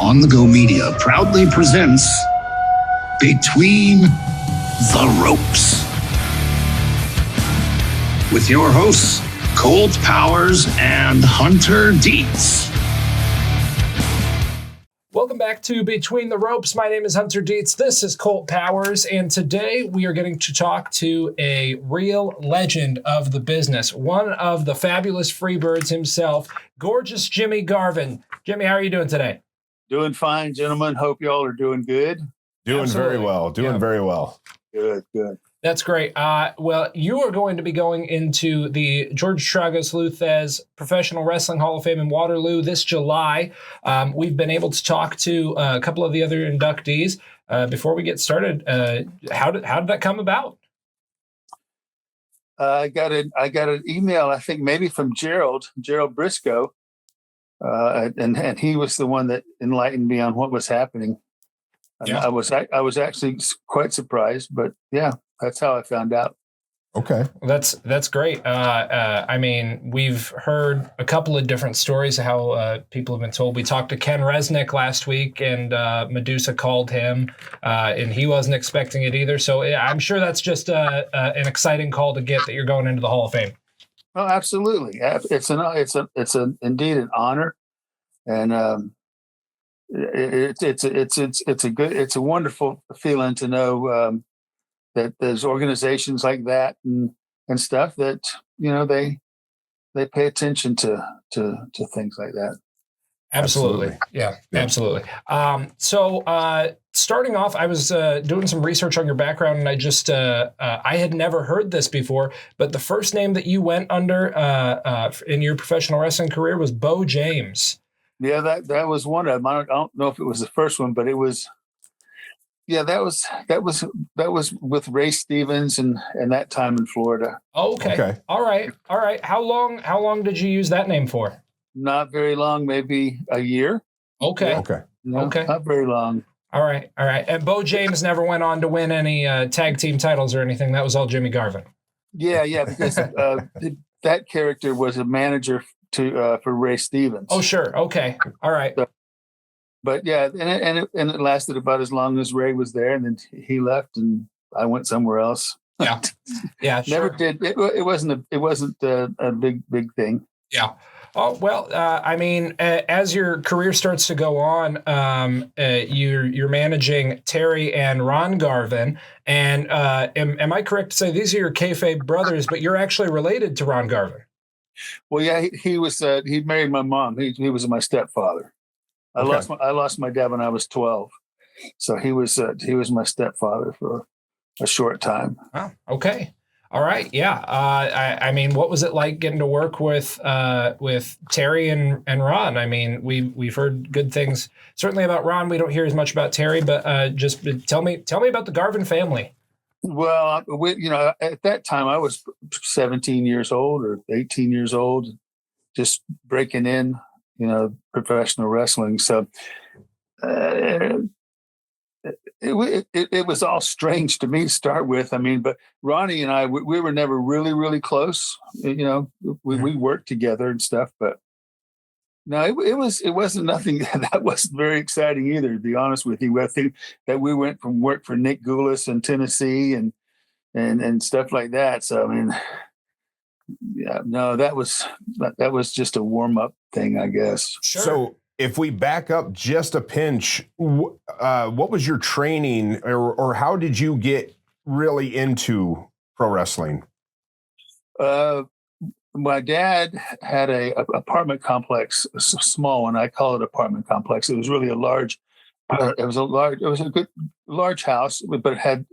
On the Go Media proudly presents Between the Ropes with your hosts, Colt Powers and Hunter Dietz. Welcome back to Between the Ropes. My name is Hunter Dietz. This is Colt Powers, and today we are getting to talk to a real legend of the business, one of the fabulous Freebirds himself, gorgeous Jimmy Garvin. Jimmy, how are you doing today? Doing fine, gentlemen. Hope y'all are doing good. Doing Absolutely. very well. Very well. Good. That's great. Well, you are going to be going into the George Tragos Thesz Professional Wrestling Hall of Fame in Waterloo this July. We've been able to talk to a couple of the other inductees. Before we get started, how did that come about? I got an email, I think maybe from Gerald Brisco, and he was the one that enlightened me on what was happening. Yeah. I was actually quite surprised, but yeah. That's how I found out. Okay. That's great. I mean, we've heard a couple of different stories of how people have been told. We talked to Ken Resnick last week, and Medusa called him, and he wasn't expecting it either. So I'm sure that's just an exciting call to get that you're going into the Hall of Fame. Oh, absolutely. It's indeed an honor, and it's a wonderful feeling to know. That there's organizations like that and stuff that, you know, they pay attention to things like that. Absolutely. Yeah, absolutely. So starting off, I was doing some research on your background, and I just I had never heard this before, but the first name that you went under in your professional wrestling career was Bo James. Yeah, that was one of them. I don't know if it was the first one, but it was. Yeah, that was with Ray Stevens and that time in Florida. Okay. All right. How long did you use that name for? Not very long, maybe a year. Okay. Okay. No, okay. Not very long. All right. And Bo James never went on to win any tag team titles or anything. That was all Jimmy Garvin. Yeah, because that character was a manager for Ray Stevens. Oh, sure. Okay. All right. But yeah, and it lasted about as long as Ray was there, and then he left, and I went somewhere else. Yeah. Sure. Never did. It wasn't a big thing. Yeah. Oh well. I mean, as your career starts to go on, you're managing Terry and Ron Garvin, and am I correct to say these are your kayfabe brothers, but you're actually related to Ron Garvin? Well, yeah, he was. He married my mom. He was my stepfather. I lost my dad when I was 12, so he was my stepfather for a short time. Oh, okay, all right, yeah. I mean, what was it like getting to work with Terry and Ron? I mean, we've heard good things certainly about Ron. We don't hear as much about Terry, but just tell me about the Garvin family. Well, at that time I was 17 years old or 18 years old, just breaking in. Professional wrestling. So it was all strange to me to start with. I mean, but Ronnie and I, we were never really, really close. We worked together and stuff, but no, it wasn't nothing that wasn't very exciting either, to be honest with you. I think that we went from work for Nick Goulas in Tennessee and stuff like that. So, I mean, yeah, no, that was just a warm-up thing, I guess. Sure. So if we back up just a pinch, what was your training or how did you get really into pro wrestling? My dad had a apartment complex, a small one. I call it apartment complex. It was really a large. It was a good large house, but it had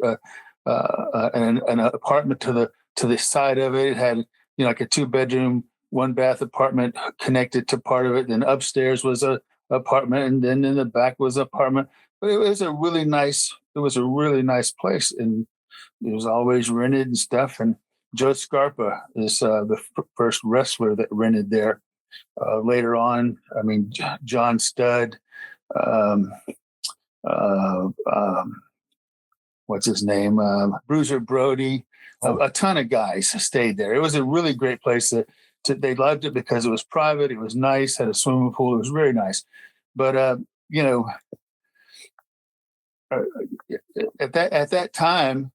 an apartment to the side of it. It had like a 2-bedroom, 1-bath apartment connected to part of it. Then upstairs was a apartment, and then in the back was an apartment. But it was a really nice place, and it was always rented and stuff. And Joe Scarpa is the first wrestler that rented there. Later on, I mean, John Studd, what's his name? Bruiser Brody. A ton of guys stayed there. It was a really great place. They loved it because it was private. It was nice. Had a swimming pool. It was very nice. But at that time,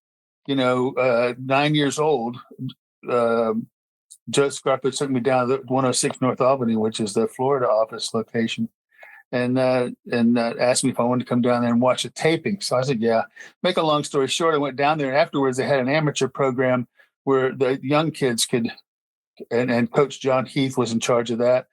9 years old, Joe Scarpa took me down to 106 North Albany, which is the Florida office location, and asked me if I wanted to come down there and watch a taping. So I said, yeah. Make a long story short, I went down there, and afterwards they had an amateur program where the young kids could, and Coach John Heath was in charge of that.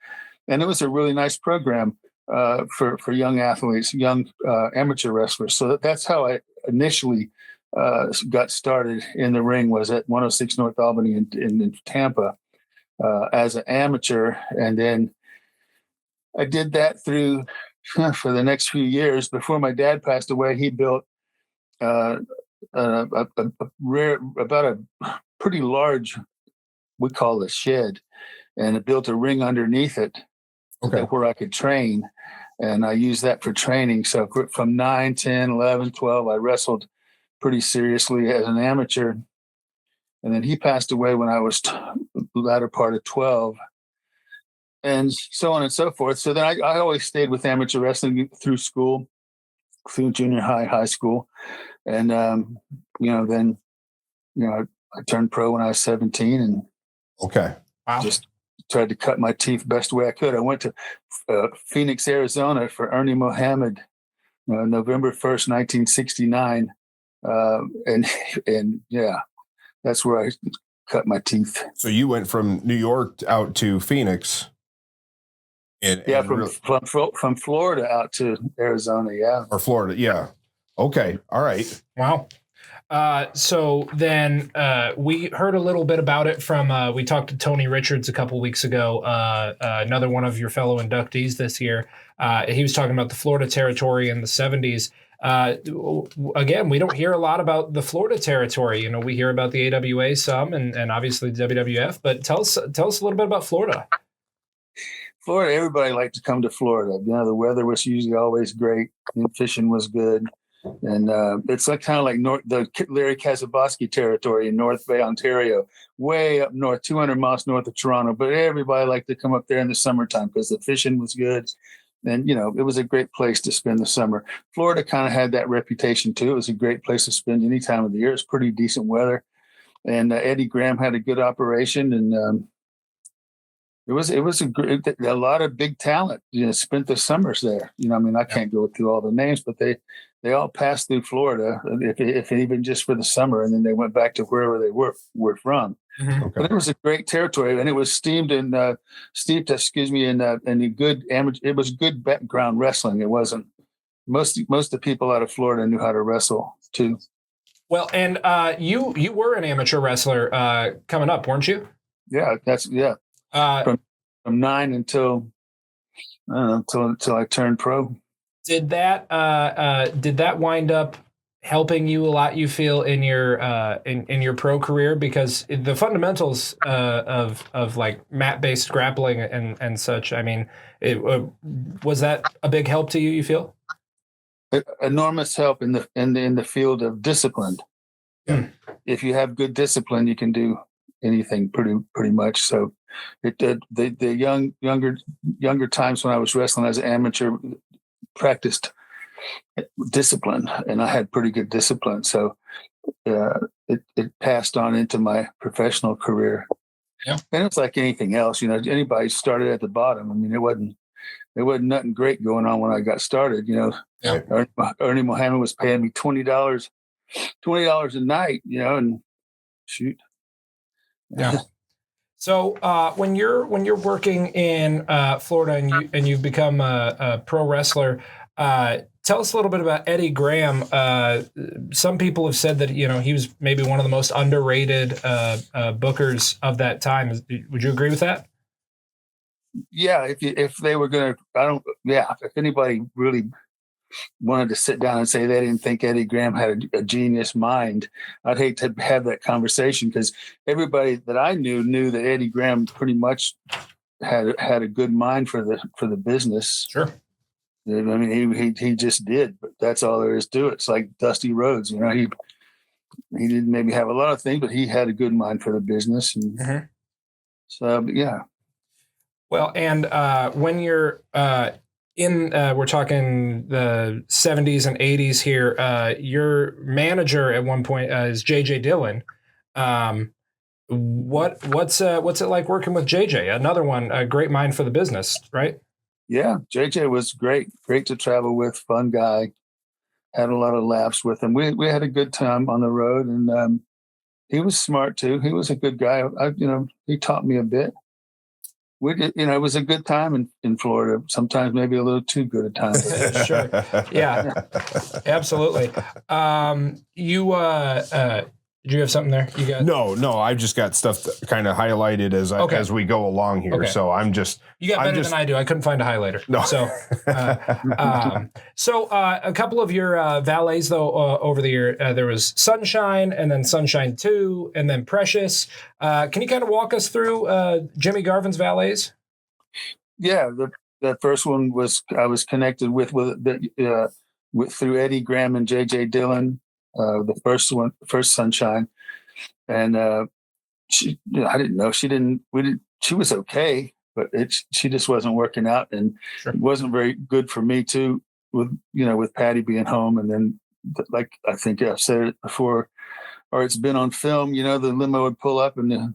And it was a really nice program for young athletes, young amateur wrestlers. So that's how I initially got started in the ring, was at 106 North Albany in Tampa as an amateur. And then I did that through for the next few years. Before my dad passed away, he built about a pretty large, we call it a shed, and it built a ring underneath it where I could train. And I used that for training. So from 9, 10, 11, 12, I wrestled pretty seriously as an amateur. And then he passed away when I was the latter part of 12, and so on and so forth. So then I always stayed with amateur wrestling through school, through junior high school. And, then I turned pro when I was 17 and just tried to cut my teeth best way I could. I went to Phoenix, Arizona for Ernie Mohammed, November 1st, 1969. And that's where I cut my teeth. So you went from New York out to Phoenix. From Florida out to Arizona. Yeah. Or Florida. Yeah. Okay. All right. Wow. So then we heard a little bit about it from, we talked to Tony Richards a couple weeks ago, another one of your fellow inductees this year. He was talking about the Florida territory in the 70s. Again, we don't hear a lot about the Florida territory. We hear about the AWA some and obviously the WWF, but tell us a little bit about Florida. Florida, everybody liked to come to Florida. The weather was usually always great, and fishing was good. And it's kind of like the Larry Kazaboski territory in North Bay, Ontario, way up north, 200 miles north of Toronto. But everybody liked to come up there in the summertime because the fishing was good. And, it was a great place to spend the summer. Florida kind of had that reputation, too. It was a great place to spend any time of the year. It's pretty decent weather. And Eddie Graham had a good operation. And it was a lot of big talent, spent the summers there. I can't go through all the names, but they all passed through Florida, if even just for the summer. And then they went back to wherever they were from. Mm-hmm. Okay. But it was a great territory, and it was steeped in the good amateur. It was good background wrestling. It wasn't most of the people out of Florida knew how to wrestle too. Well, and you were an amateur wrestler coming up, weren't you? Yeah, from 9 until I turned pro. Did that wind up helping you a lot, you feel, in your in your pro career? Because the fundamentals of like mat-based grappling and such, I mean, was that a big help to you, you feel? Enormous help in the field of discipline. Yeah. If you have good discipline, you can do anything pretty much. So the younger times when I was wrestling as an amateur, practiced discipline, and I had pretty good discipline. So it passed on into my professional career. Yeah. And it's like anything else, anybody started at the bottom. I mean, it wasn't nothing great going on when I got started. Yeah. Ernie Mohammed was paying me $20 a night, and shoot. Yeah. So when you're working in Florida and you've become a pro wrestler, tell us a little bit about Eddie Graham. Some people have said that he was maybe one of the most underrated bookers of that time. Would you agree with that? Yeah, if they were gonna, if anybody really wanted to sit down and say they didn't think Eddie Graham had a genius mind, I'd hate to have that conversation, because everybody that I knew that Eddie Graham pretty much had a good mind for the business. Sure. I mean, he just did, but that's all there is to it. It's like Dusty Rhodes, he didn't maybe have a lot of things, but he had a good mind for the business. And so, yeah. Well, and when you're we're talking the 70s and 80s here. Your manager at one point is JJ Dillon. What's it like working with JJ? Another one, a great mind for the business, right? Yeah, JJ was great to travel with, fun guy. Had a lot of laughs with him. We had a good time on the road, and he was smart too. He was a good guy. He taught me a bit. We did, it was a good time in Florida. Sometimes maybe a little too good a time. Sure. Yeah, absolutely. Did you have something there? You got No. I've just got stuff kind of highlighted as we go along here. Okay. So I'm just you got better than I do. I couldn't find a highlighter. No. So a couple of your valets though over the year, there was Sunshine, and then Sunshine 2, and then Precious. Can you kind of walk us through Jimmy Garvin's valets? Yeah, the first one was I was connected with through Eddie Graham and JJ Dillon. The first Sunshine, and I didn't know she was okay, but she just wasn't working out, and It wasn't very good for me too. With Patty being home, and then like I think I've said it before, or it's been on film. The limo would pull up, and the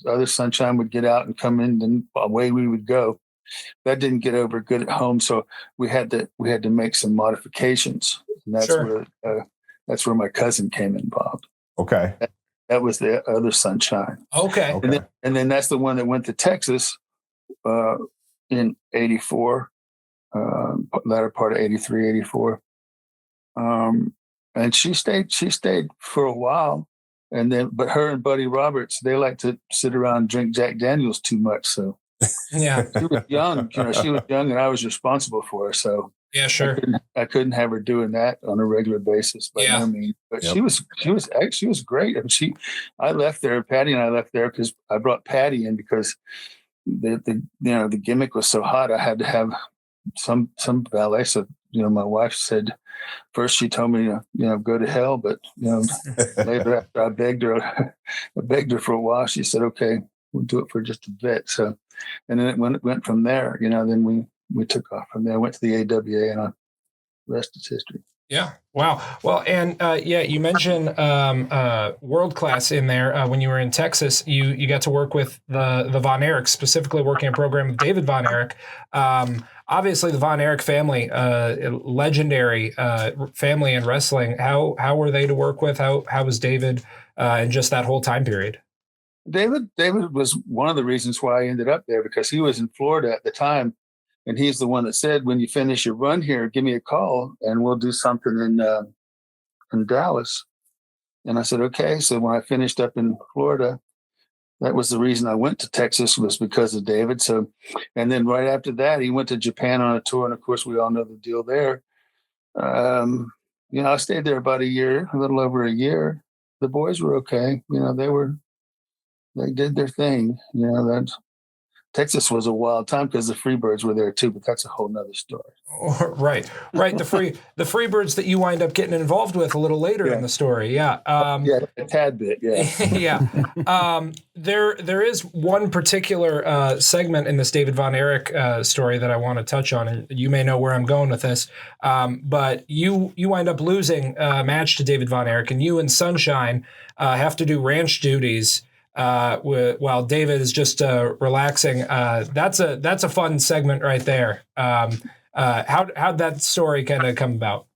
other Sunshine would get out and come in, and away we would go. That didn't get over good at home, so we had to make some modifications, and that's where my cousin came involved. Okay. That was the other Sunshine. Okay. And then that's the one that went to Texas in 84, latter part of 83, 84. And she stayed for a while. And then, but her and Buddy Roberts, they like to sit around and drink Jack Daniels too much. So yeah, she was young, she was young and I was responsible for her. So yeah, sure. I couldn't have her doing that on a regular basis by no means. But she was great. I mean, I left there. Patty and I left there because I brought Patty in because the gimmick was so hot. I had to have some valet. So my wife said first she told me go to hell, but later after I begged her for a while, she said okay, we'll do it for just a bit. So and then it went from there. Then we took off from there. I went to the AWA, and the rest is history. Yeah. Wow. Well, and you mentioned World Class in there. When you were in Texas, you got to work with the Von Erichs, specifically working a program with David Von Erich. Obviously, the Von Erich family, legendary family in wrestling. How were they to work with? How was David in just that whole time period? David was one of the reasons why I ended up there, because he was in Florida at the time. And he's the one that said, when you finish your run here, give me a call and we'll do something in Dallas. And I said, okay. So when I finished up in Florida, that was the reason I went to Texas, was because of David. So, and then right after that, he went to Japan on a tour. And of course, we all know the deal there. I stayed there about a little over a year. The boys were okay. They did their thing. Texas was a wild time because the Freebirds were there too, but that's a whole nother story. Right. The Freebirds that you wind up getting involved with a little later in the story. Yeah. A tad bit. Yeah. Yeah. There is one particular segment in this David Von Erich story that I want to touch on, and you may know where I'm going with this. But you wind up losing a match to David Von Erich, and you and Sunshine have to do ranch duties while David is just relaxing. That's a fun segment right there. How'd that story kind of come about?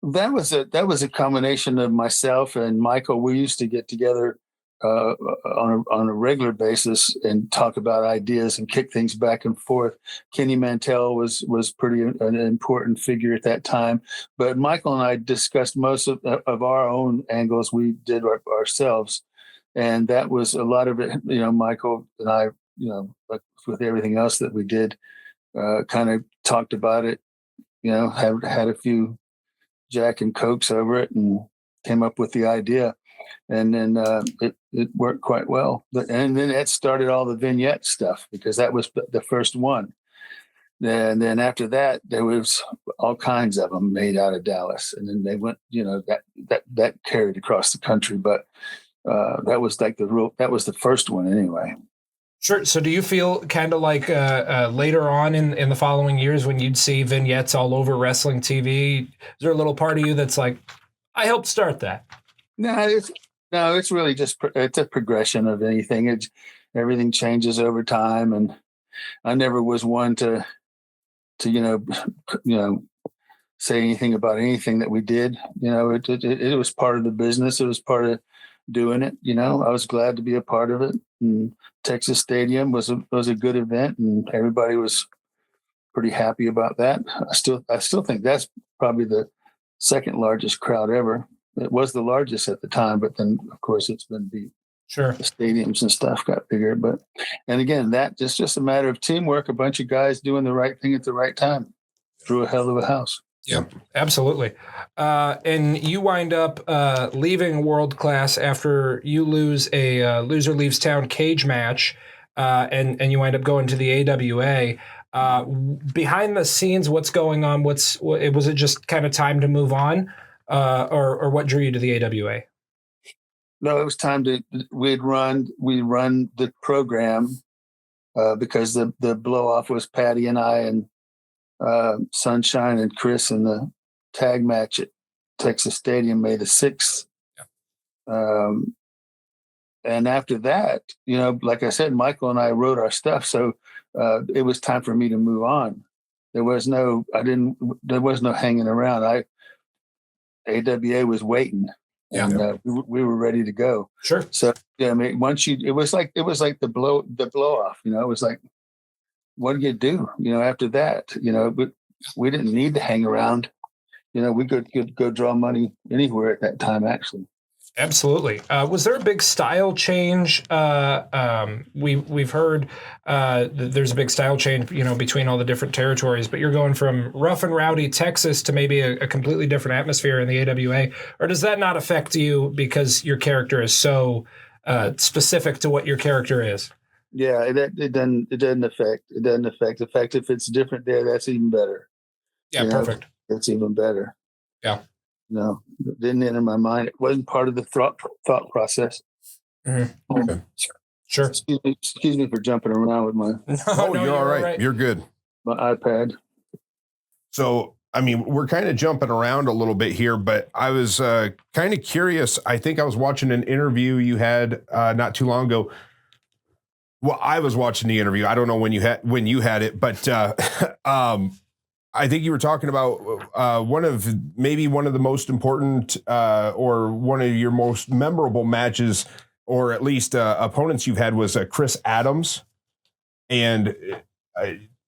That was a combination of myself and Michael. We used to get together on a regular basis and talk about ideas and kick things back and forth. Kenny Mantell was pretty an important figure at that time, but Michael and I discussed most of our own angles. We did ourselves. And that was a lot of it, Michael and I, like with everything else that we did, kind of talked about it, had a few Jack and Cokes over it and came up with the idea. And then it worked quite well. And then that started all the vignette stuff, because that was the first one. And then after that, there was all kinds of them made out of Dallas. And then they went, that carried across the country. But that was like that was the first one anyway. Sure. So do you feel kind of like later on in the following years when you'd see vignettes all over wrestling TV, is there a little part of you that's like, I helped start that? No, it's really just it's a progression of anything. Everything changes over time, and I never was one to say anything about anything that we did. It was part of the business. It was part of doing it. I was glad to be a part of it. And Texas Stadium was a good event, and everybody was pretty happy about that. I still think that's probably the second largest crowd ever. It was the largest at the time, but then of course it's been beat. Sure. The stadiums and stuff got bigger, and again, that just a matter of teamwork, a bunch of guys doing the right thing at the right time. Drew a hell of a house. Yeah, absolutely. And you wind up leaving World Class after you lose a loser leaves town cage match, and you wind up going to the AWA. Behind the scenes, what's going on? Was it just kind of time to move on, or what drew you to the AWA? No, it was time to. We run the program because the blow off was Patty and I and Sunshine and Chris in the tag match at Texas Stadium May the 6th. Yeah. And after that, like I said, Michael and I wrote our stuff, so it was time for me to move on. There was no hanging around. AWA was waiting, and we were ready to go. Sure. So it was like the blow off. It was like, what do you do? After that, we didn't need to hang around. We could go draw money anywhere at that time, actually. Absolutely. Was there a big style change? We've heard there's a big style change, between all the different territories, but you're going from rough and rowdy Texas to maybe a completely different atmosphere in the AWA, or does that not affect you because your character is so specific to what your character is? Yeah, it doesn't affect. In fact, if it's different there, that's even better. Yeah, perfect. It's even better. Yeah. No, it didn't enter my mind. It wasn't part of the thought process. Mm-hmm. Okay. Sure. Excuse me for jumping around with my. No, you're all right. You're good. My iPad. So, we're kind of jumping around a little bit here, but I was kind of curious. I think I was watching an interview you had not too long ago. Well, I was watching the interview. I don't know when you had it, but I think you were talking about one of the most important or one of your most memorable matches, or at least opponents you've had, was Chris Adams, and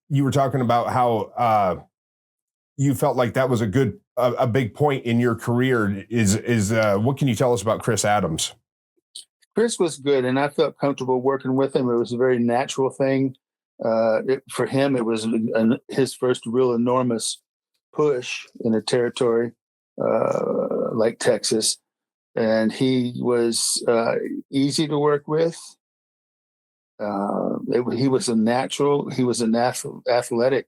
you were talking about how you felt like that was a big point in your career. Is what can you tell us about Chris Adams? Chris was good, and I felt comfortable working with him. It was a very natural thing. For him, it was his first real enormous push in a territory like Texas, and he was easy to work with. He was an athletic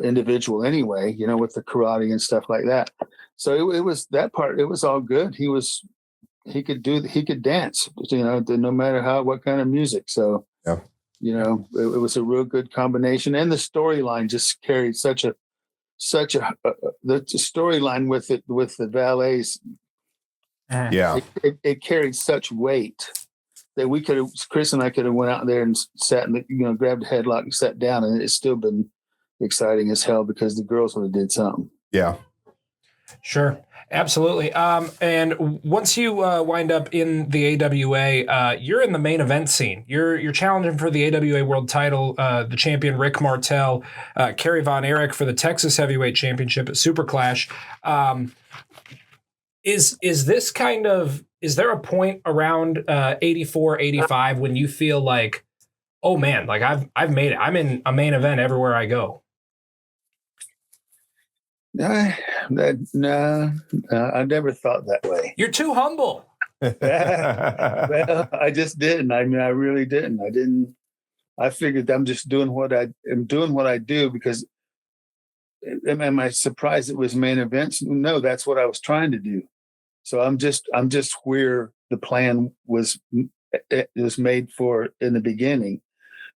individual anyway, with the karate and stuff like that. So it was that part. It was all good. He could dance, no matter what kind of music. So. Yeah. It was a real good combination, and the storyline just carried such a the storyline with the Valets. Yeah, it carried such weight that Chris and I could have went out there and sat and grabbed a headlock and sat down, and it's still been exciting as hell because the girls would have did something. Yeah, sure. Absolutely. And once you wind up in the AWA, you're in the main event scene. You're challenging for the AWA World Title, the champion Rick Martel, Kerry Von Erich for the Texas Heavyweight Championship at Super Clash. Is there a point around 84, 85 when you feel like, oh man, like I've made it. I'm in a main event everywhere I go? No, I never thought that way. You're too humble. Well, I just didn't. I really didn't. I didn't. I figured I'm just doing what I'm doing what I do because. Am I surprised it was main events? No, that's what I was trying to do. So I'm just where the plan was it was made for in the beginning,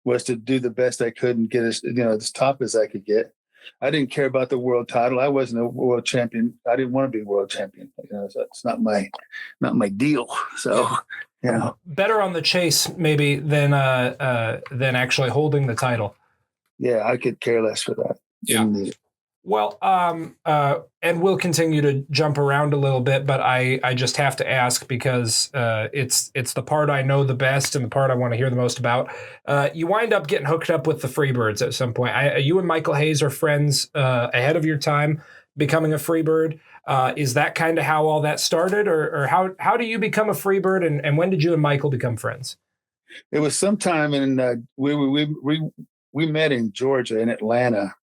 was to do the best I could and get as top as I could get. I didn't care about the world title. I wasn't a world champion. I didn't want to be world champion. So it's not my deal. So, better on the chase maybe than actually holding the title. Yeah, I could care less for that. Yeah. Well, and we'll continue to jump around a little bit, but I just have to ask because it's the part I know the best and the part I want to hear the most about. You wind up getting hooked up with the Freebirds at some point. You and Michael Hayes are friends ahead of your time becoming a Freebird. Is that kind of how all that started, or how do you become a Freebird, and when did you and Michael become friends? It was sometime in we met in Georgia, in Atlanta.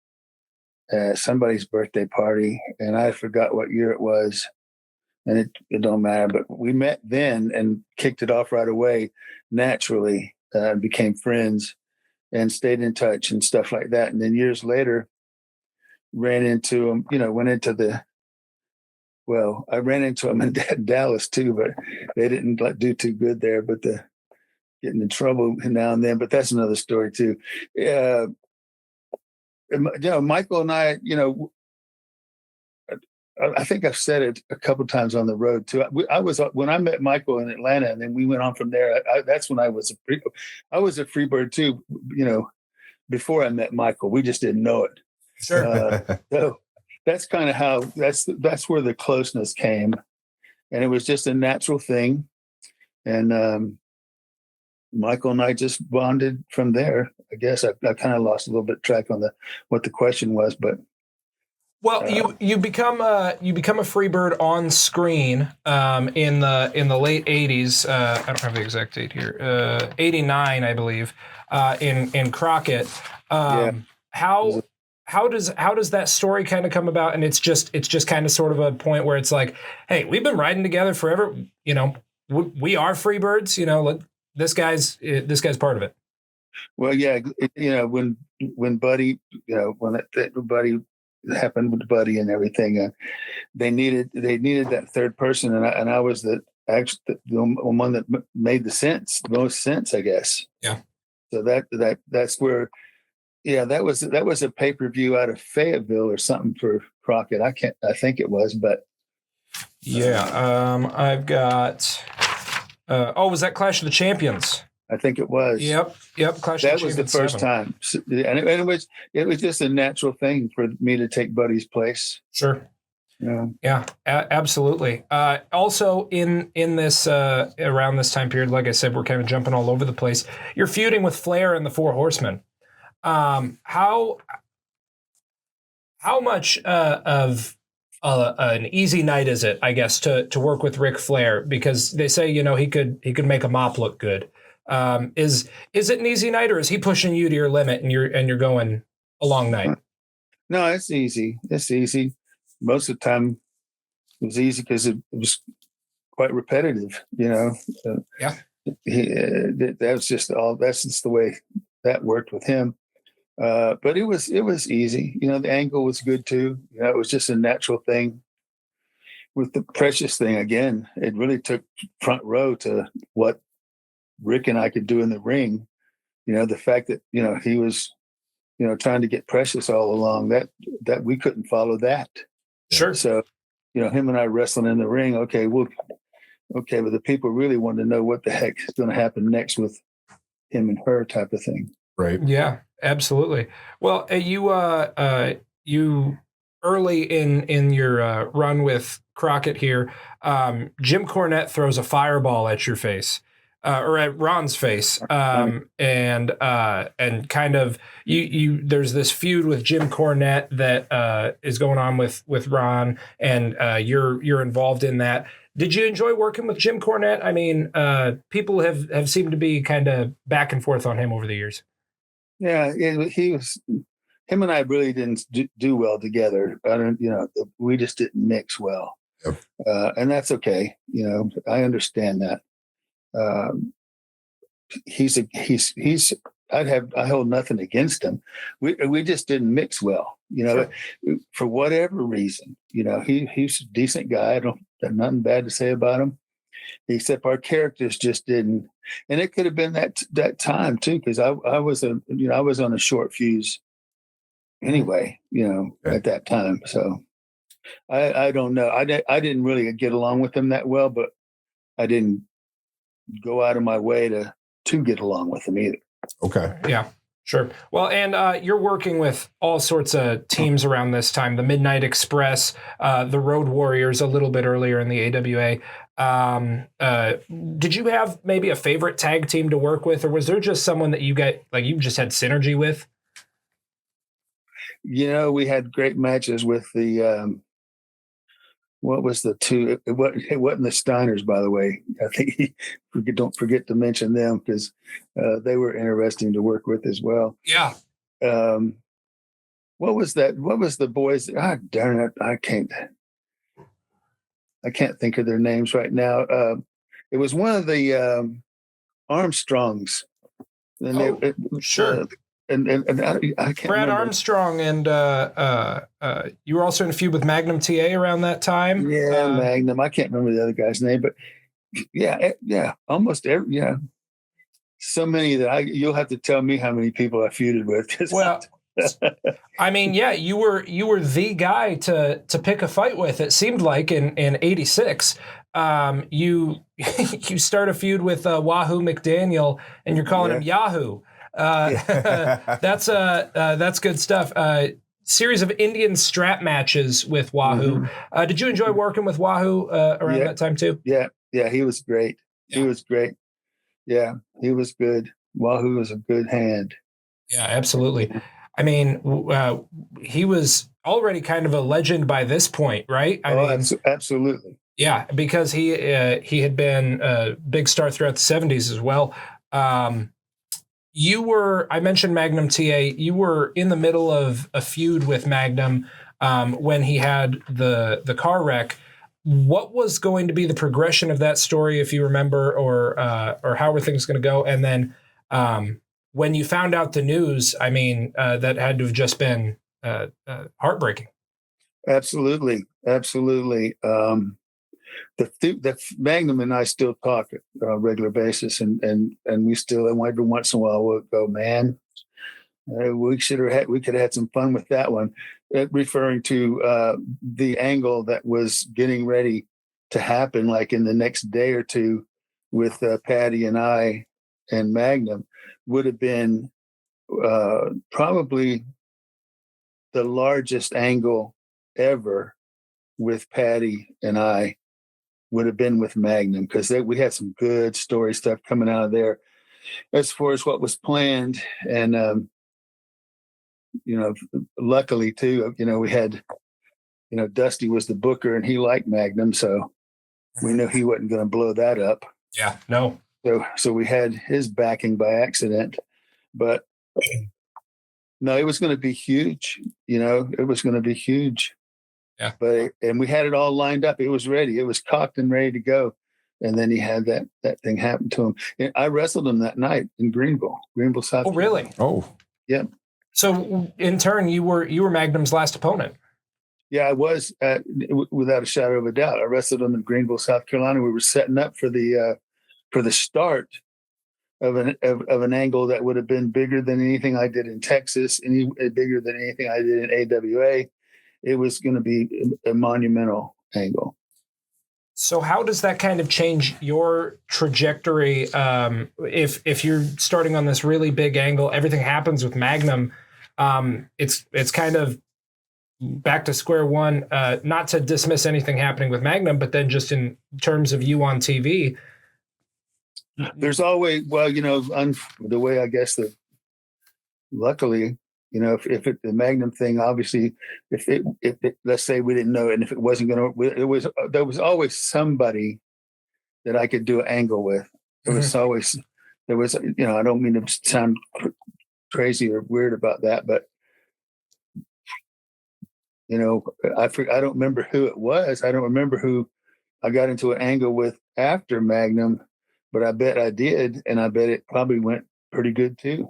Somebody's birthday party, and I forgot what year it was, and it don't matter, but we met then and kicked it off right away naturally, became friends and stayed in touch and stuff like that. And then years later ran into him, I ran into him in Dallas too, but they didn't do too good there, but getting in trouble now and then, but that's another story too. Michael and I, I think I've said it a couple of times on the road too. When I met Michael in Atlanta, and then we went on from there. That's when I was a Freebird too. Before I met Michael, we just didn't know it. Sure. So that's kind of how that's where the closeness came, and it was just a natural thing. And Michael and I just bonded from there. I guess I kind of lost a little bit track on what the question was, but well, you become a Freebird on screen in the late '80s. I don't have the exact date here. '89, I believe, in Crockett. How does that story kind of come about? And it's just kind of sort of a point where it's like, hey, we've been riding together forever. We are Freebirds. This guy's part of it. Well, yeah, when Buddy, when Buddy happened with Buddy and everything, they needed that third person, and I was the one that made the most sense, I guess. Yeah. So that's where, that was a pay-per-view out of Fayetteville or something for Crockett. I think it was, but yeah. I've got. Was that Clash of the Champions? I think it was. Yep. Clash that of the was the first 7. time, and it was just a natural thing for me to take Buddy's place. Sure. Yeah. Absolutely. Also, in this around this time period, like I said, we're kind of jumping all over the place. You're feuding with Flair and the Four Horsemen. How much of an easy night is it, I guess, to work with Ric Flair, because they say he could make a mop look good. Is it an easy night, or is he pushing you to your limit and you're going a long night? No, it's easy. It's easy. Most of the time, it was easy because it was quite repetitive. Yeah. That's just the way that worked with him. But it was easy. The angle was good too. It was just a natural thing. With the Precious thing, again, it really took front row to what Rick and I could do in the ring. The fact that he was trying to get Precious all along, that we couldn't follow that. Sure. So him and I wrestling in the ring. Okay, but the people really wanted to know what the heck is going to happen next with him and her type of thing. Right. Yeah, absolutely. Well, you early in your run with Crockett here, Jim Cornette throws a fireball at your face, or at Ron's face, and kind of you. There's this feud with Jim Cornette that is going on with Ron, and you're involved in that. Did you enjoy working with Jim Cornette? I mean, people have seemed to be kind of back and forth on him over the years. Yeah, him and I really didn't do well together. We just didn't mix well. Yep. And that's okay. I understand that. I hold nothing against him. We just didn't mix well, Sure. For whatever reason. He's a decent guy. I don't have nothing bad to say about him. except our characters just didn't. And it could have been that time too, because I was on a short fuse anyway, at that time. So I don't know. I didn't really get along with them that well, but I didn't go out of my way to get along with them either. Okay. Yeah. Sure. Well, and you're working with all sorts of teams around this time, the Midnight Express, the Road Warriors a little bit earlier in the AWA. Did you have maybe a favorite tag team to work with, or was there just someone that you just had synergy with? We had great matches with the, what was the two? It wasn't the Steiners, by the way. I think don't forget to mention them because they were interesting to work with as well. Yeah. What was that? What was the boys? Ah, darn it! I can't think of their names right now. It was one of the Armstrongs. And sure. And I can't Brad remember. Armstrong, and you were also in a feud with Magnum TA around that time. Yeah, Magnum. I can't remember the other guy's name, but yeah, almost every so many that you'll have to tell me how many people I feuded with. Well, I mean, yeah, you were the guy to pick a fight with. It seemed like in '86. You start a feud with Wahoo McDaniel, and you're calling him Yahoo. That's good stuff. Series of Indian strap matches with Wahoo. Mm-hmm. Did you enjoy working with Wahoo around that time too? Yeah, he was great. Yeah. He was great. Yeah, he was good. Wahoo was a good hand. Yeah, absolutely. I mean, he was already kind of a legend by this point, right? I mean, absolutely. Yeah, because he had been a big star throughout the 70s as well. I mentioned Magnum TA. You were in the middle of a feud with Magnum when he had the car wreck. What was going to be the progression of that story, if you remember, or how were things going to go? And then when you found out the news, I mean, that had to have just been heartbreaking. Absolutely. The Magnum and I still talk on a regular basis, and we still, every once in a while, we'll go, man, we could have had some fun with that one, referring to the angle that was getting ready to happen, like in the next day or two, with Patty and I and Magnum, would have been probably the largest angle ever with Patty and I. Would have been with Magnum, because we had some good story stuff coming out of there as far as what was planned. And, luckily too, we had, Dusty was the booker and he liked Magnum. So we knew he wasn't going to blow that up. Yeah, no. So we had his backing by accident, but no, it was going to be huge. It was going to be huge. Yeah. And we had it all lined up. It was ready. It was cocked and ready to go. And then he had that thing happen to him. And I wrestled him that night in Greenville, South Carolina. Oh, really? Oh, yeah. So in turn, you were Magnum's last opponent. Yeah, I was, without a shadow of a doubt. I wrestled him in Greenville, South Carolina. We were setting up for the start of an angle that would have been bigger than anything I did in Texas, bigger than anything I did in AWA. It was going to be a monumental angle. So how does that kind of change your trajectory? If you're starting on this really big angle, everything happens with Magnum. It's kind of back to square one, not to dismiss anything happening with Magnum, but then just in terms of you on TV. There's always, the way I guess that luckily, if the Magnum thing, obviously, if it, let's say we didn't know it, and if it wasn't going to, there was always somebody that I could do an angle with. I don't mean to sound crazy or weird about that, but I don't remember who it was. I don't remember who I got into an angle with after Magnum, but I bet I did, and I bet it probably went pretty good too.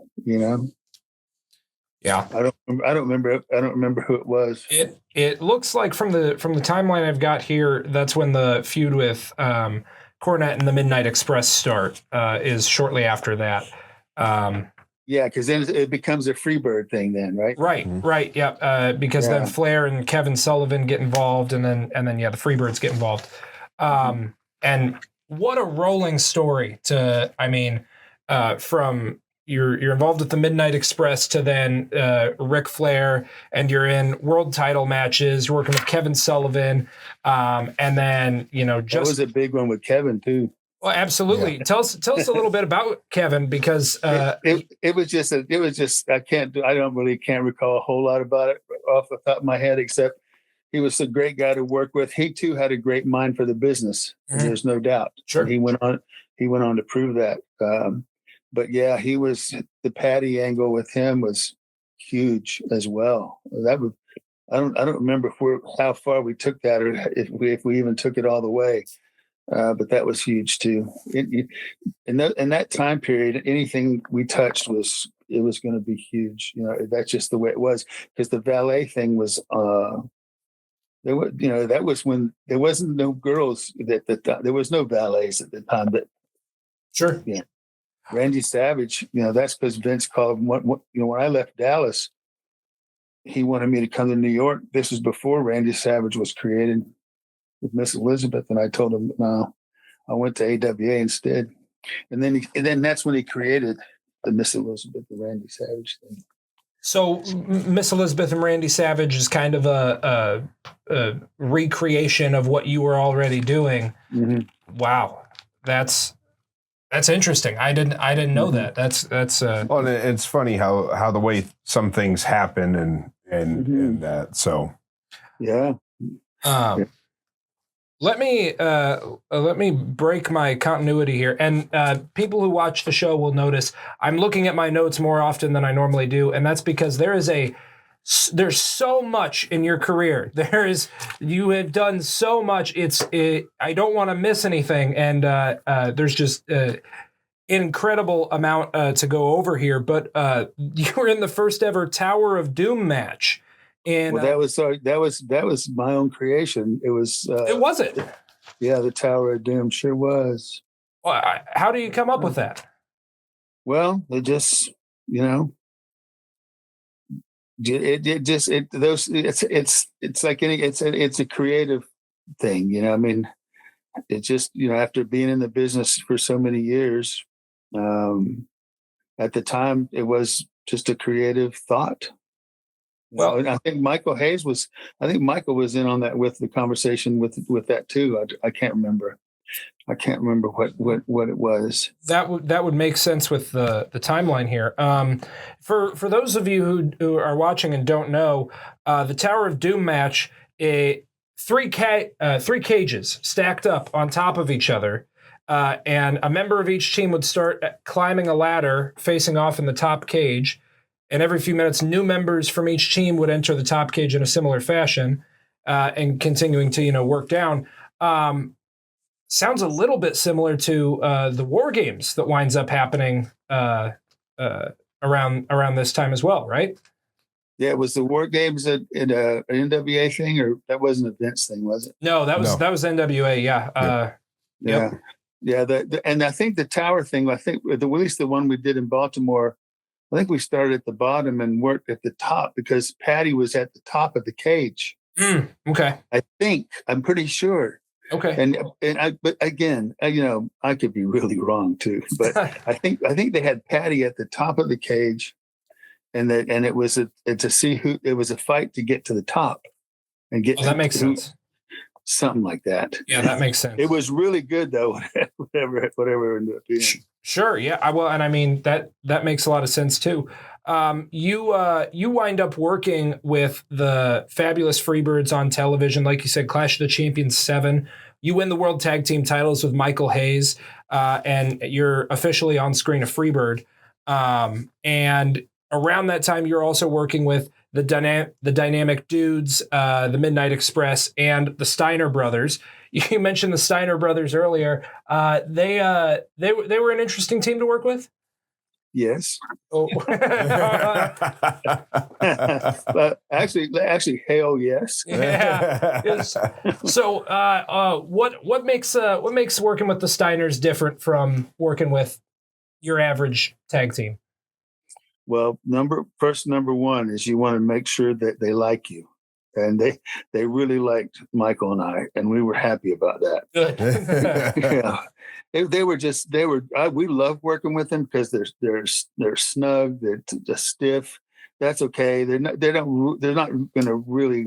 Yeah, I don't remember who it was. It looks like from the timeline I've got here, that's when the feud with Cornette and the Midnight Express start is shortly after that. Yeah, because then it becomes a Freebird thing then, right? Right, yeah. Because then Flair and Kevin Sullivan get involved, and then the Freebirds get involved. And what a rolling story from you're involved with the Midnight Express to then Ric Flair, and you're in world title matches. You're working with Kevin Sullivan, and then that was a big one with Kevin too. Well, absolutely. Yeah. Tell us a little bit about Kevin, because it was just I can't recall a whole lot about it off the top of my head, except he was a great guy to work with. He too had a great mind for the business. Mm-hmm. There's no doubt. Sure. And he went on to prove that. But yeah, he was, the Patty angle with him was huge as well. That was, I don't remember how far we took that, or if we even took it all the way. But that was huge too. In that time period, anything we touched was going to be huge. That's just the way it was, because the valet thing was. That was when there wasn't no girls there was no valets at the time. But sure, yeah. Randy Savage, that's because Vince called him. When I left Dallas, he wanted me to come to New York. This was before Randy Savage was created with Miss Elizabeth, and I told him no. I went to AWA instead, and then that's when he created the Miss Elizabeth, the Randy Savage thing. So Miss Elizabeth and Randy Savage is kind of a recreation of what you were already doing. Mm-hmm. Wow, that's interesting. I didn't know that. That's. Well, and it's funny how the way some things happen and that. So, yeah. Let me break my continuity here, and people who watch the show will notice I'm looking at my notes more often than I normally do, and that's because there's so much in your career. You have done so much. I don't want to miss anything, and there's just incredible amount to go over here. But you were in the first ever Tower of Doom match. And that was my own creation. It was. It was it. Yeah, the Tower of Doom sure was. Well, how do you come up with that? Well, it just it's like it's a creative thing. I mean, it just after being in the business for so many years, at the time it was just a creative thought. Well, and I think Michael was in on that with the conversation with that too. I can't remember. I can't remember what it was. That would make sense with the timeline here. For those of you who are watching and don't know, the Tower of Doom match, three cages stacked up on top of each other, and a member of each team would start climbing a ladder facing off in the top cage. And every few minutes, new members from each team would enter the top cage in a similar fashion, and continuing to work down. Sounds a little bit similar to the War Games that winds up happening around this time as well, right? Yeah, it was the War Games an NWA thing, or that wasn't a Vince thing, was it? No, that was NWA. Yeah. Yeah. And I think the Tower thing. I think at least the one we did in Baltimore. I think we started at the bottom and worked at the top because Patty was at the top of the cage. Okay. I'm pretty sure. Okay. But again, I could be really wrong too. But I think they had Patty at the top of the cage, and it was a fight to get to the top and get. That makes sense. Something like that. Yeah, that makes sense. It was really good though. whatever it ended up being. Sure. Yeah. And I mean that makes a lot of sense too. You wind up working with the Fabulous Freebirds on television, like you said, Clash of the Champions 7. You win the World Tag Team titles with Michael Hayes, and you're officially on screen a Freebird. And around that time, you're also working with the Dynamic Dudes, the Midnight Express, and the Steiner brothers. You mentioned the Steiner brothers earlier. They were an interesting team to work with. Yes. Oh. actually, hell yes. Yeah. Yes. So, what makes working with the Steiners different from working with your average tag team? Well, number one is you want to make sure that they like you, and they really liked Michael and I, and we were happy about that. Good. Yeah. We love working with them because they're snug, they're just stiff. That's okay. They're not going to really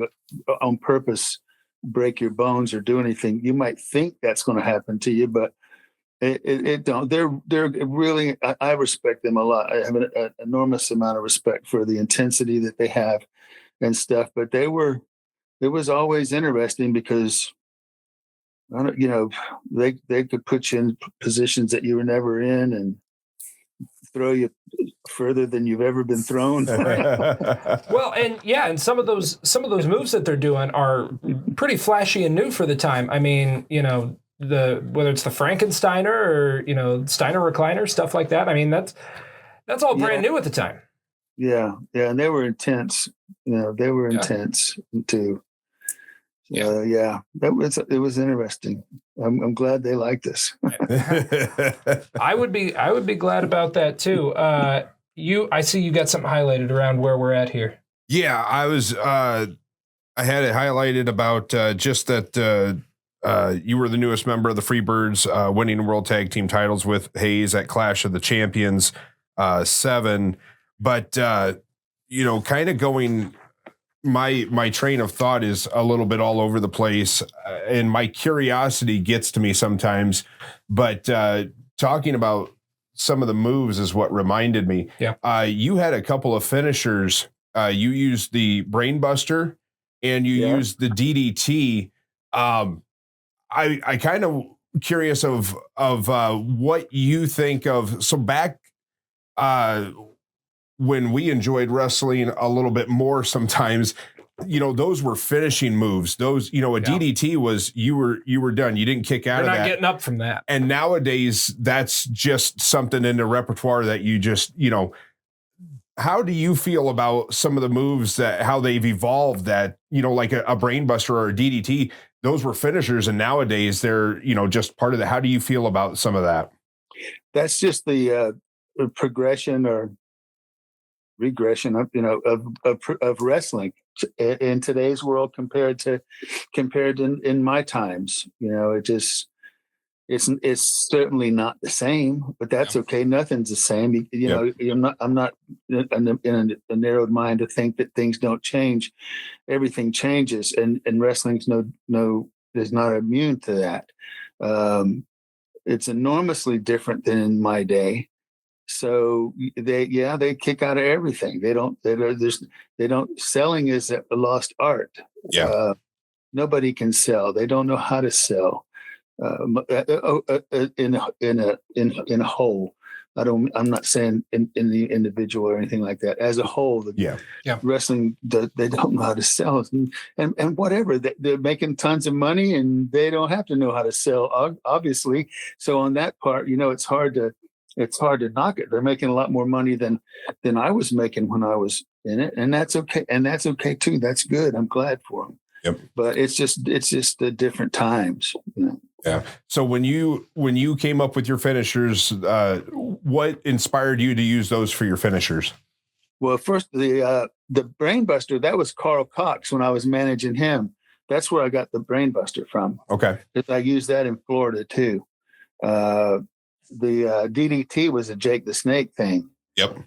on purpose break your bones or do anything. You might think that's going to happen to you, but it don't. They're really. I respect them a lot. I have an enormous amount of respect for the intensity that they have and stuff. But it was always interesting because, they could put you in positions that you were never in and throw you further than you've ever been thrown. Well, and some of those moves that they're doing are pretty flashy and new for the time. I mean, whether it's the Frankensteiner or Steiner recliner, stuff like that. I mean, that's all brand new at the time. Yeah, and they were intense. They were intense too. It was interesting. I'm glad they liked us. I would be glad about that too. I see you got something highlighted around where we're at here. Yeah, I was. I had it highlighted about just that you were the newest member of the Freebirds, winning World Tag Team titles with Hayes at Clash of the Champions 7. But kind of going. My train of thought is a little bit all over the place, and my curiosity gets to me sometimes. But talking about some of the moves is what reminded me. Yeah. You had a couple of finishers. You used the Brainbuster and you used the DDT. I kind of curious of what you think of. So back when we enjoyed wrestling a little bit more sometimes, those were finishing moves. Those, DDT was you were done. You didn't kick out of that. You're not getting up from that. And nowadays that's just something in the repertoire that you just, how do you feel about some of the moves how they've evolved that, like a Brainbuster or a DDT, those were finishers and nowadays they're, just part of how do you feel about some of that? That's just the progression or regression of wrestling in today's world compared in my times. It's certainly not the same, but that's okay. Nothing's the same. I'm not in a narrowed mind to think that things don't change. Everything changes, and wrestling's is not immune to that. It's enormously different than in my day. So they kick out of everything. They don't selling is a lost art. Yeah. Nobody can sell. They don't know how to sell in a whole. I'm not saying in the individual or anything like that. As a whole, wrestling, they don't know how to sell, and whatever. They're making tons of money, and they don't have to know how to sell, obviously. So on that part, it's hard to knock it. They're making a lot more money than I was making when I was in it, and that's okay. And that's okay too. That's good. I'm glad for them. Yep. But it's just the different times. Yeah. So when you came up with your finishers, what inspired you to use those for your finishers? Well, first the Brainbuster, that was Carl Cox when I was managing him. That's where I got the Brainbuster from. Okay. Because I used that in Florida too. The DDT was a Jake the Snake thing. Yep.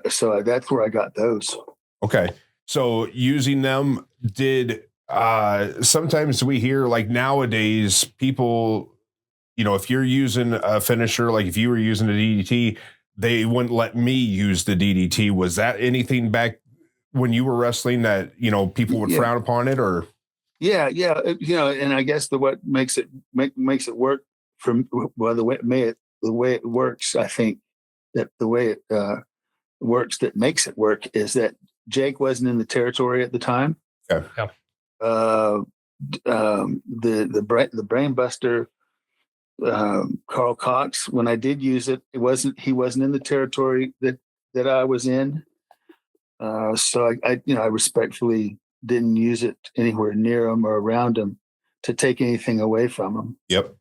So that's where I got those. Okay. So using them, sometimes we hear like nowadays people, if you're using a finisher, like if you were using a DDT, they wouldn't let me use the DDT. Was that anything back when you were wrestling that, people would frown upon it or? Yeah. And I guess what makes it work the way it works, I think that the way it works that makes it work is that Jake wasn't in the territory at the time. Okay. Yeah. The Brainbuster Carl Cox, when I did use it, he wasn't in the territory that I was in. So I respectfully didn't use it anywhere near him or around him to take anything away from him. Yep.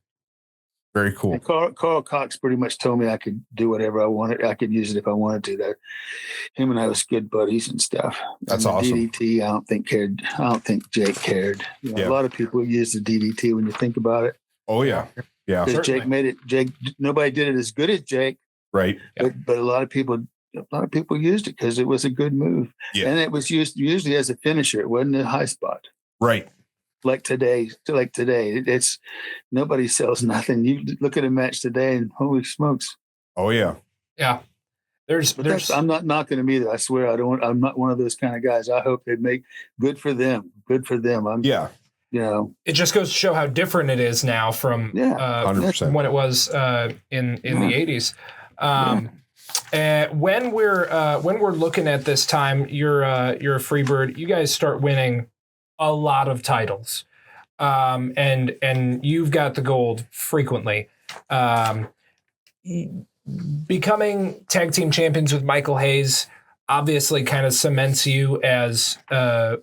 Very cool. And Carl Cox pretty much told me I could do whatever I wanted. I could use it if I wanted to. That him and I was good buddies and stuff. That's and awesome. DDT, I don't think Jake cared. A lot of people use the DDT when you think about it. Oh yeah. Yeah. Because Jake made it. Nobody did it as good as Jake. Right. But a lot of people used it because it was a good move. Yeah. And it was used usually as a finisher. It wasn't a high spot. Right. Like today, it's nobody sells nothing. You look at a match today and holy smokes. Oh yeah. Yeah. I'm not knocking them either. I swear I'm not one of those kind of guys. I hope they make good for them. It just goes to show how different it is now from 100%. when it was in the 80s. When we're looking at this time, you're a Freebird. You guys start winning a lot of titles, and you've got the gold frequently. Becoming tag team champions with Michael Hayes obviously kind of cements you as a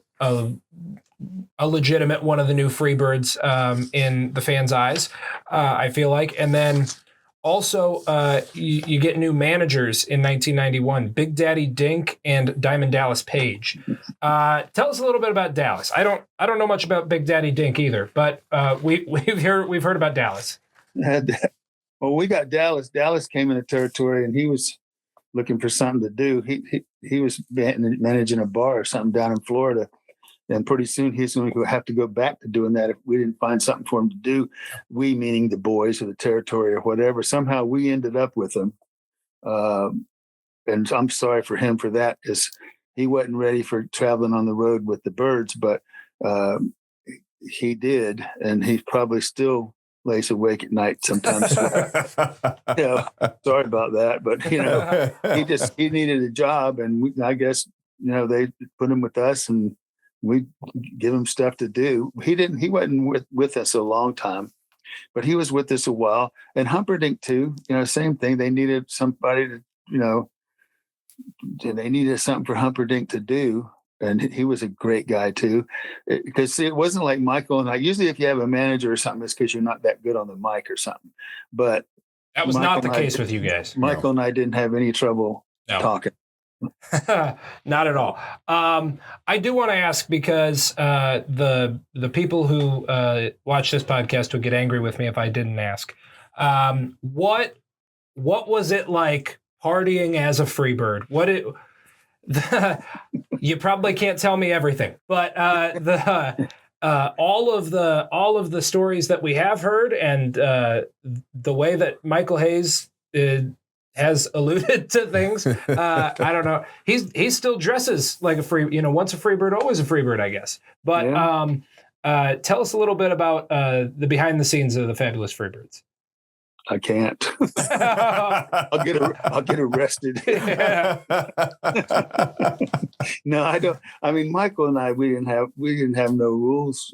legitimate one of the new Freebirds in the fans' eyes, I feel like. And then also you get new managers in 1991, Big Daddy Dink and Diamond Dallas Page. Tell us a little bit about Dallas. I don't know much about Big Daddy Dink either, but we've heard about Dallas. Well, we got Dallas. Dallas came in the territory and he was looking for something to do. He was managing a bar or something down in Florida. And pretty soon he's going to have to go back to doing that if we didn't find something for him to do. We, meaning the boys or the territory or whatever. Somehow we ended up with him. And I'm sorry for him for that because he wasn't ready for traveling on the road with the Birds, but he did. And he probably still lays awake at night sometimes. Sorry about that. But, he needed a job. And I guess, they put him with us and we give him stuff to do. He wasn't with us a long time, but he was with us a while. And Humperdinck too, same thing. They needed somebody to, they needed something for Humperdinck to do. And he was a great guy too. Because it wasn't like Michael and I, usually if you have a manager or something, it's because you're not that good on the mic or something. But that was not the case with you guys. Michael and I didn't have any trouble talking. Not at all. I do want to ask because the people who watch this podcast would get angry with me if I didn't ask. What was it like partying as a Freebird? You probably can't tell me everything, but all of the stories that we have heard and the way that Michael Hayes has alluded to things. I don't know. He still dresses like a free, once a Freebird, always a Freebird, I guess. But tell us a little bit about the behind the scenes of the Fabulous Freebirds. I can't. I'll get arrested. No, I don't. I mean, Michael and I, we didn't have no rules.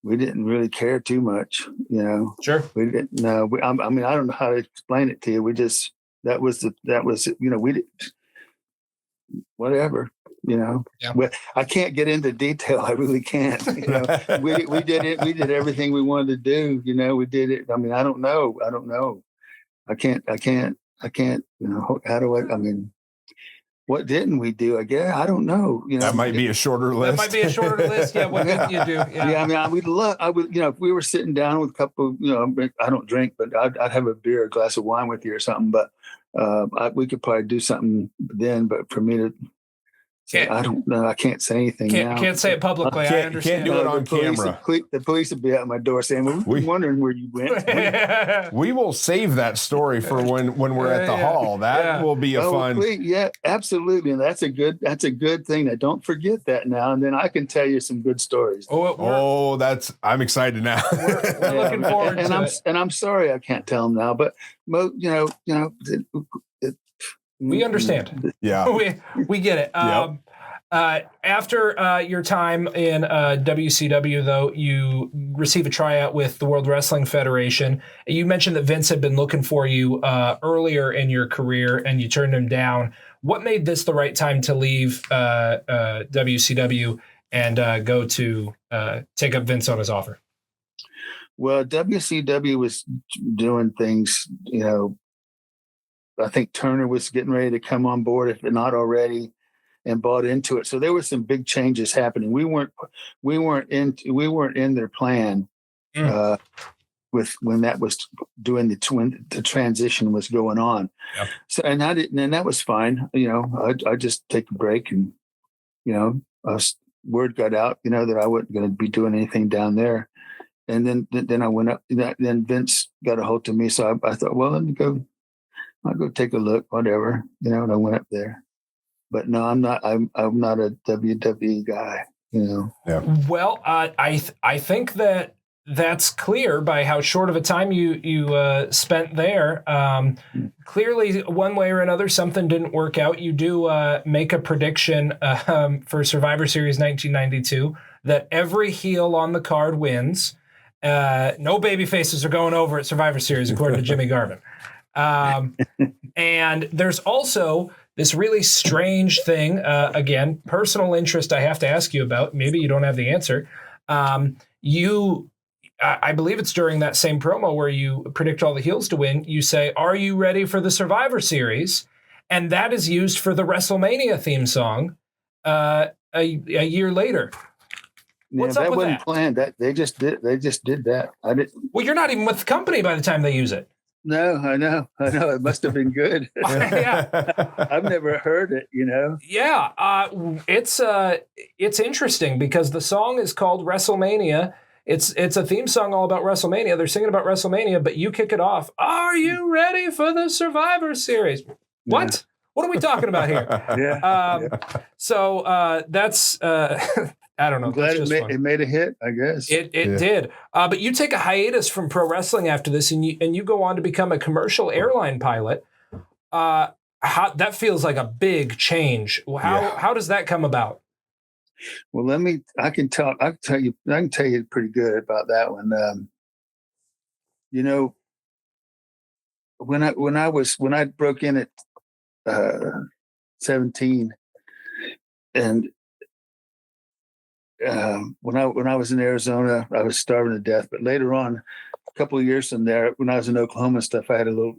We didn't really care too much. Sure. We didn't. No. I mean, I don't know how to explain it to you. We just that was we did whatever. But I can't get into detail. I really can't. We did it. We did everything we wanted to do. We did it. I mean, I don't know. I can't. How do I? I mean, what didn't we do? I guess I don't know. That might be a shorter list. That might be a shorter list. Yeah. What didn't you do? Yeah. I mean, I would. If we were sitting down with a couple. I don't drink, but I'd have a beer, a glass of wine with you or something. But we could probably do something then. But for me to. I don't know. I can't say anything now. Can't say it publicly. I understand. Can't do it on camera. The police would be at my door saying, we're wondering where you went. We will save that story for when we're at the hall. That will be a fun. Yeah, absolutely. And that's a good thing. Now, don't forget that now. And then I can tell you some good stories. I'm excited now. We're looking forward to it. And I'm sorry I can't tell them now, but we understand. Yeah. We get it. After your time in WCW, though, you receive a tryout with the World Wrestling Federation. You mentioned that Vince had been looking for you earlier in your career, and you turned him down. What made this the right time to leave WCW and go to take up Vince on his offer? Well, WCW was doing things, I think Turner was getting ready to come on board, if not already, and bought into it. So there were some big changes happening. We weren't in their plan with when that was doing the transition was going on. Yep. So and that was fine. I just take a break, and word got out, that I wasn't going to be doing anything down there. And then I went up. Then Vince got a hold of me, so I thought, well, let me go. I'll go take a look, whatever, and I went up there. But no, I'm not a WWE guy, Yeah. Well, I think that's clear by how short of a time you spent there. Clearly, one way or another, something didn't work out. You do make a prediction for Survivor Series 1992 that every heel on the card wins. No baby faces are going over at Survivor Series, according to Jimmy Garvin. And there's also this really strange thing, again, personal interest I have to ask you about. Maybe you don't have the answer. I believe it's during that same promo where you predict all the heels to win. You say, "Are you ready for the Survivor Series?" And that is used for the WrestleMania theme song a year later. What's up with that? That wasn't planned. That they just did that. I didn't. Well, you're not even with the company by the time they use it. No, I know. It must have been good. Yeah. I've never heard it, Yeah. It's interesting because the song is called WrestleMania. It's a theme song all about WrestleMania. They're singing about WrestleMania, but you kick it off. Are you ready for the Survivor Series? Yeah. What? What are we talking about here? Yeah. So that's I don't know. I'm glad it made a hit, I guess. It did. But you take a hiatus from pro wrestling after this, and you go on to become a commercial airline pilot. That feels like a big change. How does that come about? Well, I can tell you pretty good about that one. When I broke in at 17, and when I was in Arizona, I was starving to death. But later on, a couple of years from there, when I was in Oklahoma and stuff, I had a little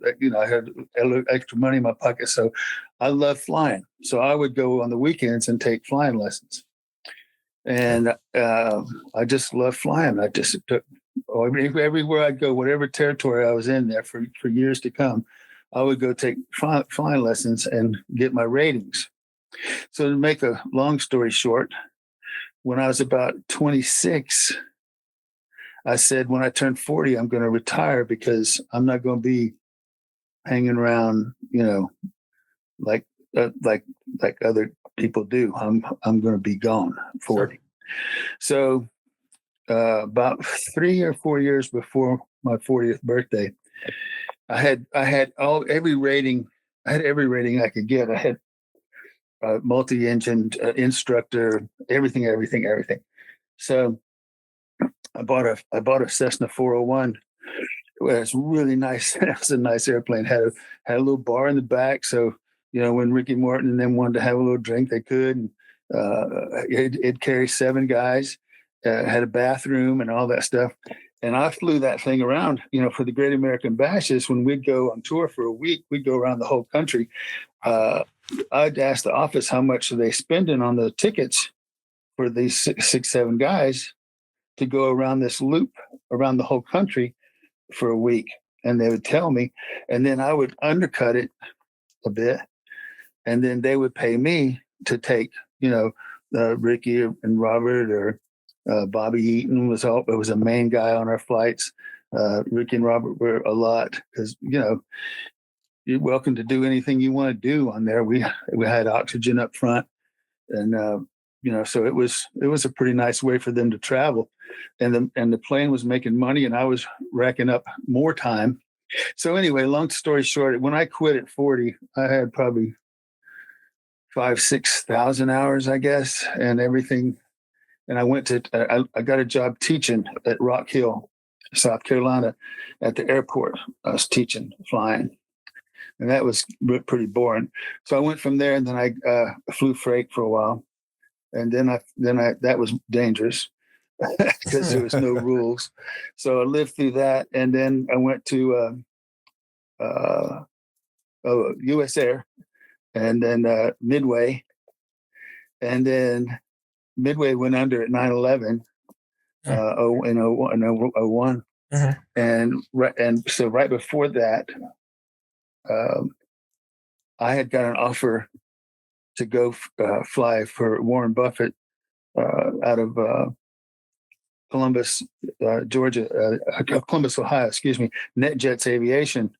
extra money in my pocket. So I loved flying. So I would go on the weekends and take flying lessons. And I just loved flying. I just took everywhere I'd go, whatever territory I was in there for years to come, I would go take flying lessons and get my ratings. So to make a long story short, when I was about 26, I said, when I turn 40, I'm going to retire because I'm not going to be hanging around, like other people do. I'm going to be gone 40. So about 3 or 4 years before my 40th birthday, I had every rating I could get. I had multi-engine instructor, everything. So I bought a Cessna 401. It's really nice. It was a nice airplane. Had a little bar in the back. So, when Ricky Morton and them wanted to have a little drink, they could. And it'd carry 7 guys, had a bathroom and all that stuff. And I flew that thing around, for the Great American Bashes. When we'd go on tour for a week, we'd go around the whole country. I'd ask the office how much are they spending on the tickets for these 6-7 guys to go around this loop around the whole country for a week. And they would tell me, and then I would undercut it a bit. And then they would pay me to take, Ricky and Robert or Bobby Eaton was a main guy on our flights. Ricky and Robert were a lot because, you're welcome to do anything you want to do on there. We had oxygen up front, and so it was a pretty nice way for them to travel, and the plane was making money, and I was racking up more time. So anyway, long story short, when I quit at 40, I had probably 6,000 hours, I guess, and everything. And I went to, I got a job teaching at Rock Hill, South Carolina, at the airport. I was teaching flying, and that was pretty boring. So I went from there, and then I flew freight for a while, and then that was dangerous because there was no rules. So I lived through that, and then I went to U.S. Air, and then Midway, and then Midway went under at 9/11 in 01. And so right before that, I had got an offer to go fly for Warren Buffett out of Columbus, Georgia, Columbus, Ohio, NetJets Aviation,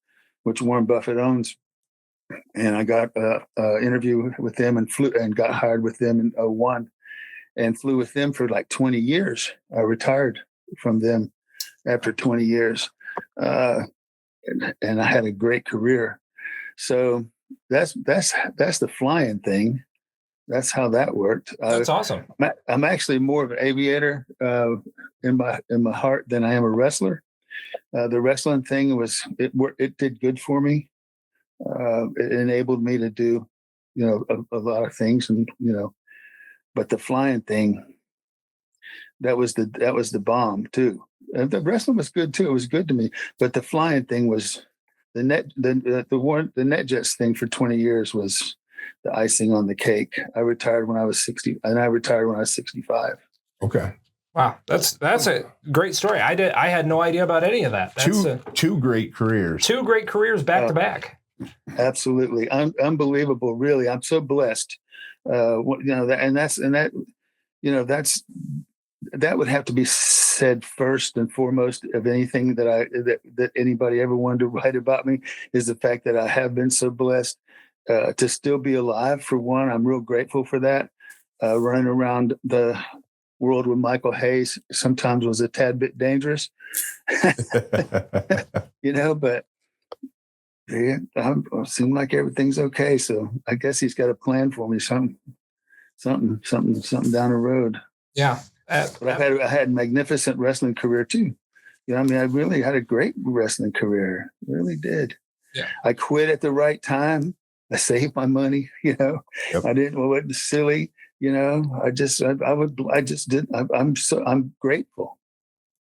which Warren Buffett owns. And I got an interview with them and flew and got hired with them in 01 and flew with them for like 20 years. I retired from them after 20 years. And I had a great career. So that's the flying thing. That's how that worked. That's awesome. I'm actually more of an aviator in my heart than I am a wrestler. The wrestling thing it did good for me. It enabled me to do, a lot of things, and but the flying thing, that was the bomb too. And the wrestling was good too. It was good to me, but the flying thing was the NetJets thing for 20 years was the icing on the cake. I retired when I was 60, and I retired when I was 65. Okay. Wow, that's a great story. I had no idea about any of that. That's two great careers. Two great careers back to back. Absolutely, unbelievable. Really, I'm so blessed. That would have to be said first and foremost of anything that anybody ever wanted to write about me, is the fact that I have been so blessed to still be alive. For one, I'm real grateful for that. Running around the world with Michael Hayes sometimes was a tad bit dangerous, but I seem like everything's okay. So I guess he's got a plan for me, something down the road. Yeah. But I had a magnificent wrestling career too. I really had a great wrestling career. Really did. Yeah. I quit at the right time. I saved my money. Yep. I wasn't silly. I'm grateful.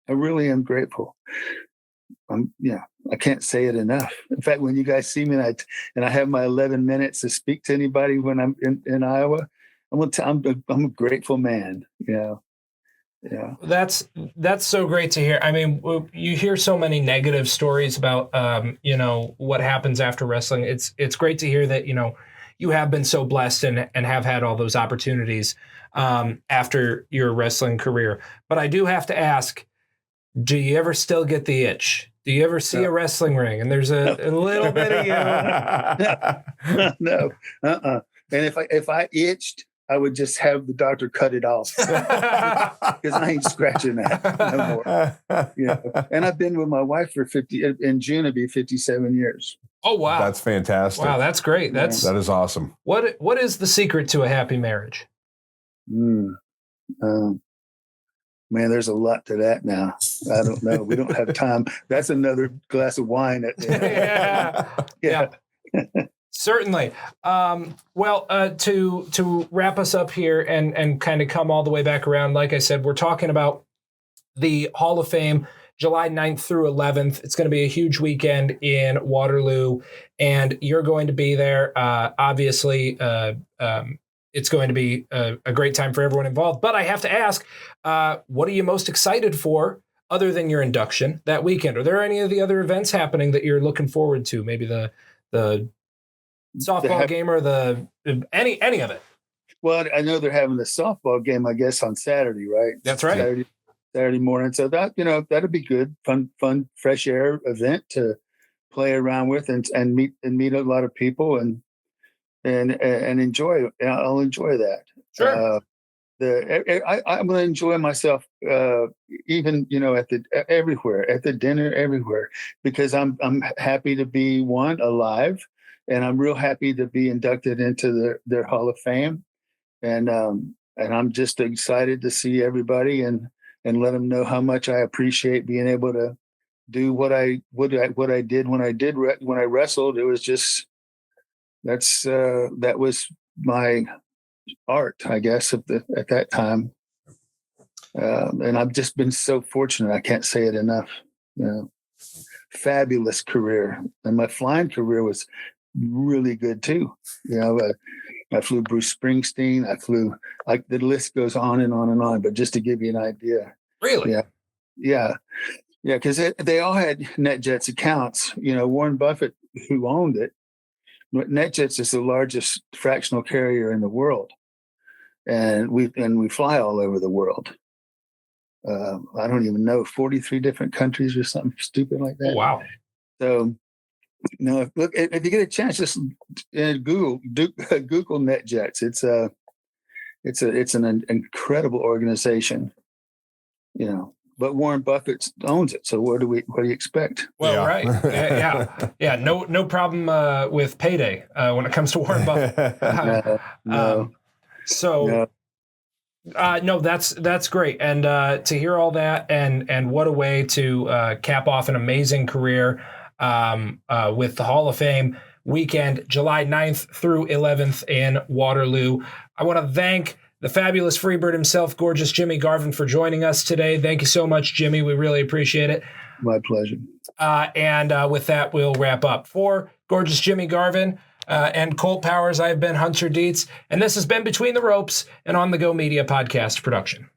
I really am grateful. I can't say it enough. In fact, when you guys see me and I have my 11 minutes to speak to anybody when I'm in Iowa, I'm a grateful man. Yeah. That's so great to hear. I mean, you hear so many negative stories about what happens after wrestling. It's great to hear that you have been so blessed and have had all those opportunities after your wrestling career. But I do have to ask, do you ever still get the itch? Do you ever see a wrestling ring and there's a little bit of No. And if I itched, I would just have the doctor cut it off because I ain't scratching that no more. And I've been with my wife for 50. In June, it'll be 57 years. Oh wow, that's fantastic! Wow, that's great. That is awesome. What is the secret to a happy marriage? Man, there's a lot to that now. I don't know. We don't have time. That's another glass of wine. Yeah. Certainly. To wrap us up here and kind of come all the way back around, like I said, we're talking about the Hall of Fame, July 9th through 11th. It's going to be a huge weekend in Waterloo, and you're going to be there. Obviously, it's going to be a great time for everyone involved. But I have to ask, what are you most excited for other than your induction that weekend? Are there any of the other events happening that you're looking forward to? Maybe the softball game or any of it? Well, I know they're having the softball game, I guess, on Saturday, right? That's right. Saturday morning. So that'll be good, fun, fresh air event to play around with and meet a lot of people and enjoy. I'll enjoy that. Sure. I'm going to enjoy myself, even everywhere, at the dinner, everywhere, because I'm happy to be alive, and I'm real happy to be inducted into their Hall of Fame. And I'm just excited to see everybody and let them know how much I appreciate being able to do what I did when I wrestled. It was just that was my art, I guess, at that time. And I've just been so fortunate. I can't say it enough. Fabulous career, and my flying career was really good too. I flew Bruce Springsteen. I flew, like, the list goes on and on and on. But just to give you an idea, Really? yeah, because they all had NetJets accounts. Warren Buffett, who owned it, NetJets is the largest fractional carrier in the world, and we fly all over the world. I don't even know, 43 different countries or something stupid like that. Oh, wow. So, look, if you get a chance, just Google NetJets. It's an incredible organization, But Warren Buffett owns it, so what do you expect? Well, right, yeah. No problem with payday when it comes to Warren Buffett. No. No, that's great, and to hear all that, and what a way to cap off an amazing career with the Hall of Fame weekend, July 9th through 11th in Waterloo. I want to thank the fabulous Freebird himself, gorgeous Jimmy Garvin, for joining us today. Thank you so much, Jimmy. We really appreciate it. My pleasure. And with that, we'll wrap up. For gorgeous Jimmy Garvin and Colt Powers, I have been Hunter Dietz, and this has been Between the Ropes, an On the Go Media podcast production.